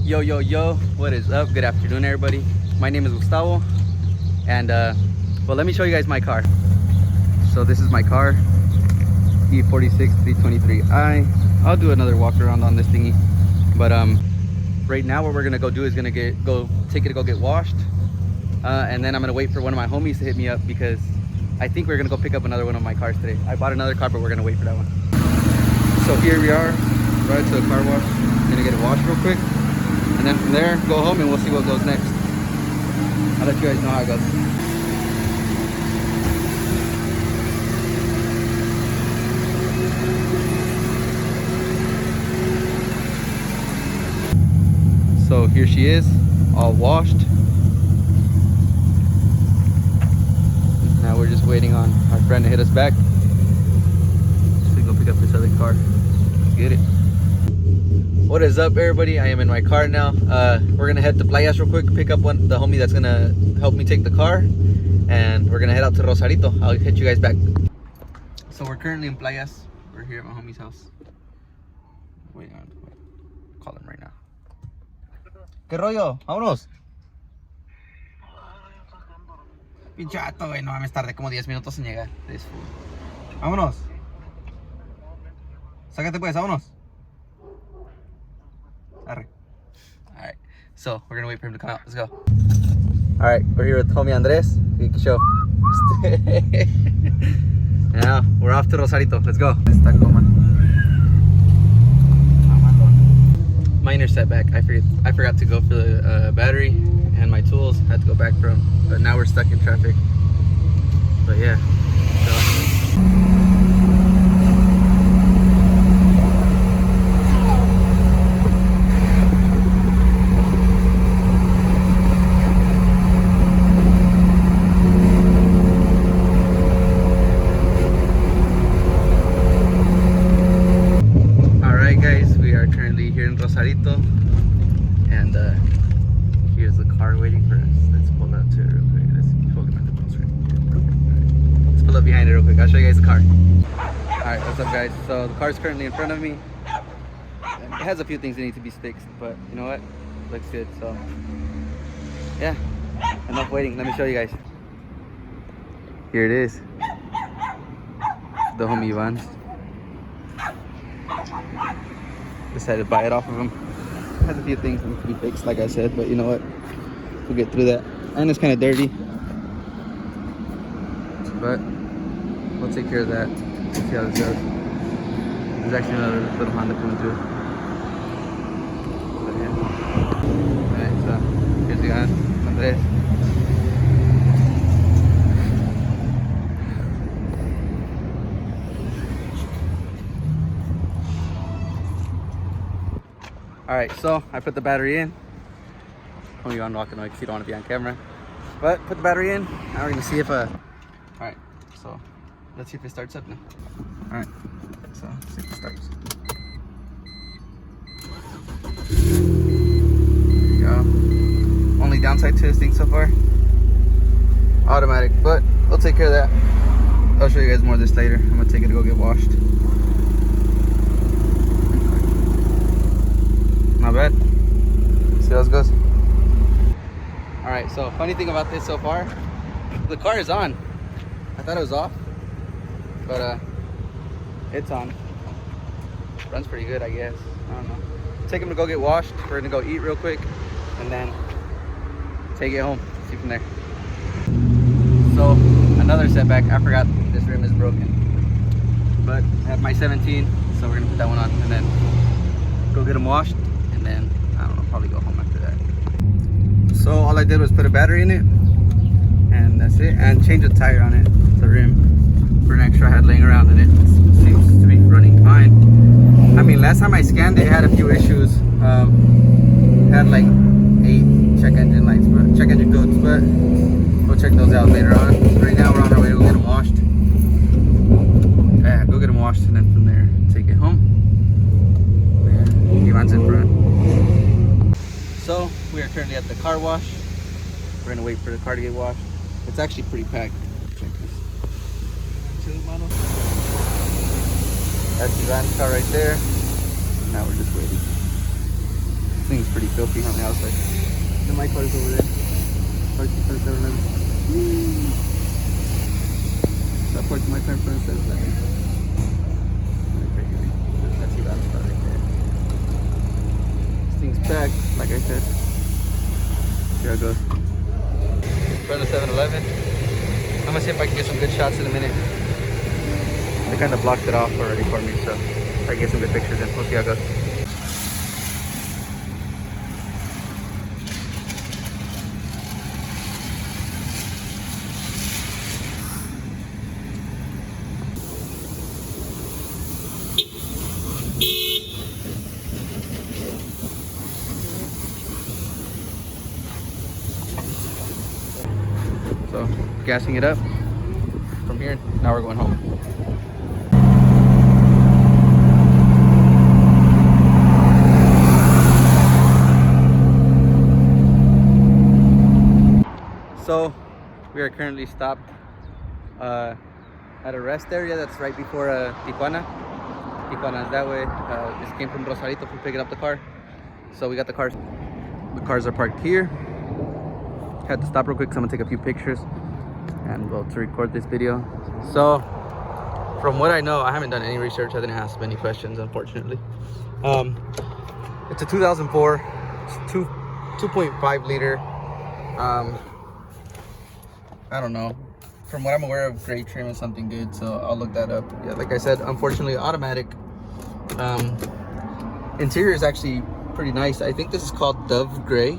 Yo, yo, yo, what is up? Good afternoon, everybody. My name is Gustavo, and well, let me show you guys my car. So this is my car, E46 323i. I'll do another walk around on this thingy, but right now what we're gonna go do is gonna go take it to go get washed, and then I'm gonna wait for one of my homies to hit me up because I think we're gonna go pick up another one of my cars today. I bought another car, but we're gonna wait for that one. So here we are, right to the car wash. Gonna get it washed real quick, and then from there go home and we'll see what goes next. I'll let you guys know how it goes. So here she is, all washed. Now we're just waiting on our friend to hit us back so we can go pick up this other car. Let's get it. What is up, everybody? I am in my car now. We're gonna head to Playas real quick, pick up the homie that's gonna help me take the car, and we're gonna head out to Rosarito. I'll hit you guys back. So we're currently in Playas. We're here at my homie's house. Wait, call him right now. ¿Qué rollo? Vámonos. Pinchato, güey, no mames, tardé como 10 minutos en llegar. Vámonos. Sácate pues, vámonos. Alright, so we're gonna wait for him to come out. Let's go. Alright, we're here with homie Andres. Show. Now we're off to Rosarito. Let's go. Minor setback. I forgot to go for the battery and my tools. Had to go back from, but now we're stuck in traffic. But yeah. So. Rosarito, and here's the car waiting for us. Let's pull up to it real quick. Let's hold him at the post right here. Let's pull up behind it real quick. I'll show you guys the car. Alright, what's up, guys? So the car's currently in front of me. And it has a few things that need to be fixed, but you know what? Looks good. So yeah, enough waiting. Let me show you guys. Here it is. The homie Ivan. Decided to buy it off of him. Has a few things that need to be fixed, like I said, but you know what? We'll get through that. And it's kind of dirty, but we'll take care of that. Let's see how this goes. There's actually another little Honda coming through. But yeah. Alright, so here's the guy, Andres. Alright, so I put the battery in. Oh, you're unlocking it because you don't want to be on camera. But put the battery in. Now we're gonna see if alright, so let's see if it starts up now. Alright, so let's see if it starts. There you go. Only downside to this thing so far, automatic, but we'll take care of that. I'll show you guys more of this later. I'm gonna take it to go get washed. Not bad. See how this goes. Alright, so funny thing about this so far, the car is on. I thought it was off, but it's on. Runs pretty good, I guess. I don't know. Take him to go get washed. We're gonna go eat real quick and then take it home. See from there. So another setback. I forgot this rim is broken, but I have my 17, so we're gonna put that one on and then go get them washed. And then, I don't know, probably go home after that. So all I did was put a battery in it, and that's it, and change the tire on it, the rim, for an extra I had laying around, and it seems to be running fine. I mean, last time I scanned it, had a few issues. Had like 8 check engine lights, but check engine codes, but we'll check those out later on. Right now we're on our way to go get them washed. Yeah, go get them washed, and then from there, take it home. Ivan's in front. So we are currently at the car wash. We're gonna wait for the car to get washed. It's actually pretty packed. Check this. That's Ivan's car right there. Now we're just waiting. thing's pretty filthy on the outside. The my car's over there. Parked in front of 7-Eleven. So I parked my car in front of 7-Eleven. That's Ivan's car right there. This thing's packed, like I said. Here it goes. In front of 7-Eleven. I'm gonna see if I can get some good shots in a minute. They kind of blocked it off already for me, so I can get some good pictures in. We'll see how it goes. So, gassing it up from here. Now we're going home. So, we are currently stopped at a rest area that's right before Tijuana. Tijuana is that way. This came from Rosarito for picking up the car. So we got the cars. The cars are parked here. Had to stop real quick because I'm gonna take a few pictures and well to record this video. So from what I know, I haven't done any research. I didn't ask many questions, unfortunately. It's a 2004. It's 2.5 liter. I don't know. From what I'm aware of, gray trim is something good, so I'll look that up. Yeah, like I said, unfortunately automatic. Interior is actually pretty nice. I think this is called Dove Gray.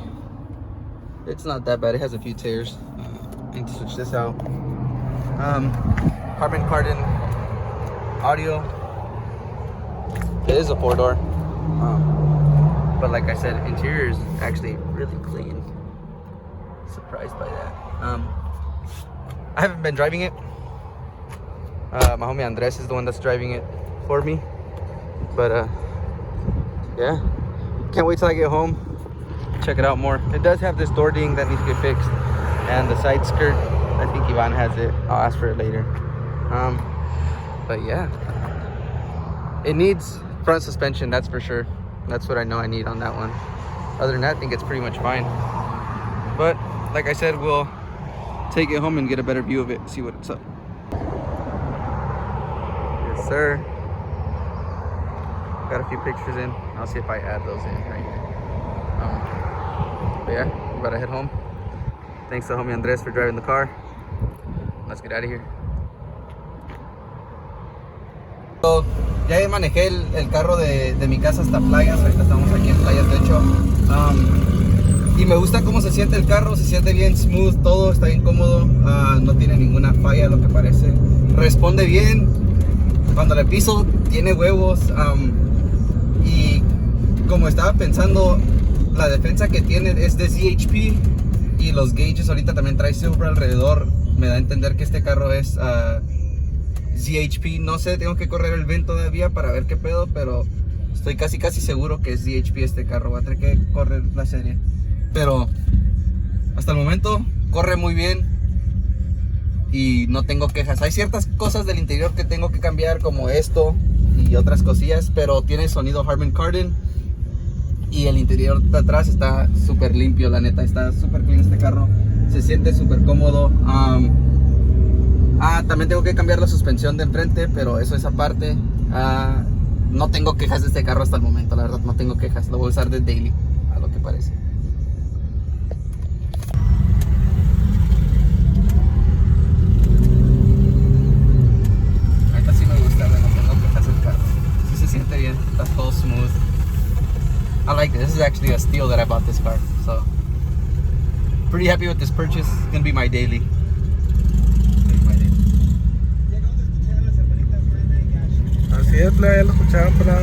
It's not that bad. It has a few tears. I need to switch this out. Carbon cardan audio. It is a 4-door. But like I said, interior is actually really clean. Surprised by that. I haven't been driving it. My homie Andres is the one that's driving it for me. But yeah, can't wait till I get home. Check it out more. It does have this door ding that needs to get fixed, and the side skirt. I think Ivan has it. I'll ask for it later. But yeah, it needs front suspension. That's for sure. That's what I know I need on that one. Other than that, I think it's pretty much fine. But like I said, we'll take it home and get a better view of it. See what's up. Yes, sir. Got a few pictures in. I'll see if I add those in right here. But yeah, we're about to head home. Thanks to homie Andres for driving the car. Let's get out of here. So, ya manejé el carro de mi casa hasta Playas. Ahorita estamos aquí en Playas, de hecho. Y me gusta cómo se siente el carro. Se siente bien smooth, todo está bien cómodo. No tiene ninguna falla, lo que parece. Responde bien. Cuando le piso, tiene huevos. Y como estaba pensando, la defensa que tiene es de ZHP y los gauges ahorita también trae silver alrededor. Me da a entender que este carro es ZHP. No sé, tengo que correr el VIN todavía para ver qué pedo, pero estoy casi seguro que es ZHP este carro. Voy a tener que correr la serie, pero hasta el momento corre muy bien y no tengo quejas. Hay ciertas cosas del interior que tengo que cambiar, como esto y otras cosillas, pero tiene sonido Harman Kardon. Y el interior de atrás está súper limpio, la neta, está súper clean este carro. Se siente súper cómodo. También tengo que cambiar la suspensión de enfrente, pero eso es aparte. No tengo quejas de este carro hasta el momento, la verdad, no tengo quejas. Lo voy a usar de daily, a lo que parece. Ahorita sí me gusta, no tengo quejas del carro. Sí se siente bien, está todo smooth. I like this. This is actually a steal that I bought this car. So, pretty happy with this purchase. It's gonna be my daily. Así es, ya lo escucharon, pero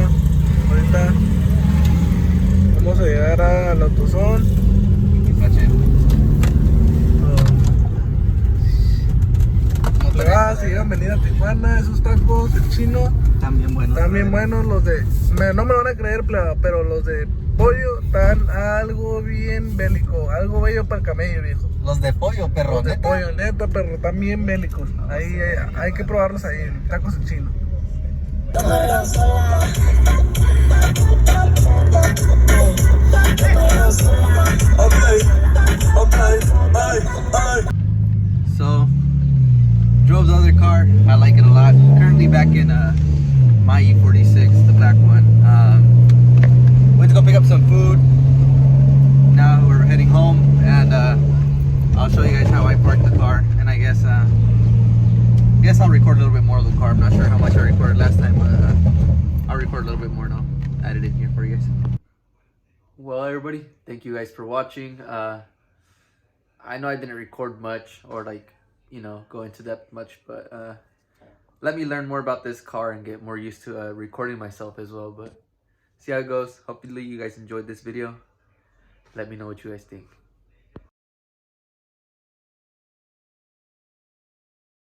ahorita vamos a llegar al autosón. Si llegan venir a Tijuana, esos tacos, el chino, También buenos. también buenos. Los de, no me lo van a creer, pero los de pollo están algo bien bélico, algo bello para el camello, viejo. Los de pollo, perro. Los de pollo, neta, pero están bien bélicos. Ahí hay que probarlos ahí, tacos el chino. some food. Now we're heading home, and I'll show you guys how I parked the car. And I guess I'll record a little bit more of the car. I'm not sure how much I recorded last time, but I'll record a little bit more now. Add it in here for you guys. Well, everybody, thank you guys for watching. I know I didn't record much or like, you know, go into depth much, but let me learn more about this car and get more used to recording myself as well. But see how it goes. Hopefully you guys enjoyed this video. Let me know what you guys think.